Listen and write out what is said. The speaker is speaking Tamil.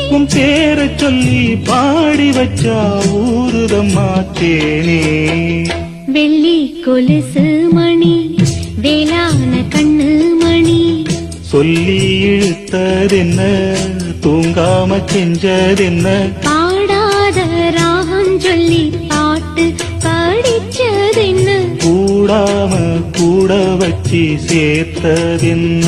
உன் பேரை சொல்லி பாடி வச்சா ஊருதம்மா தேனே. வெள்ளி கொலுசு மணி வேளான கண்ணு மணி சொல்லி இழுத்ததென்ன தூங்காம செஞ்சதென்ன பாடாத ராகம் சொல்லி பாட்டு படிச்சதென்ன கூடாம கூட வச்சு சேர்த்ததென்ன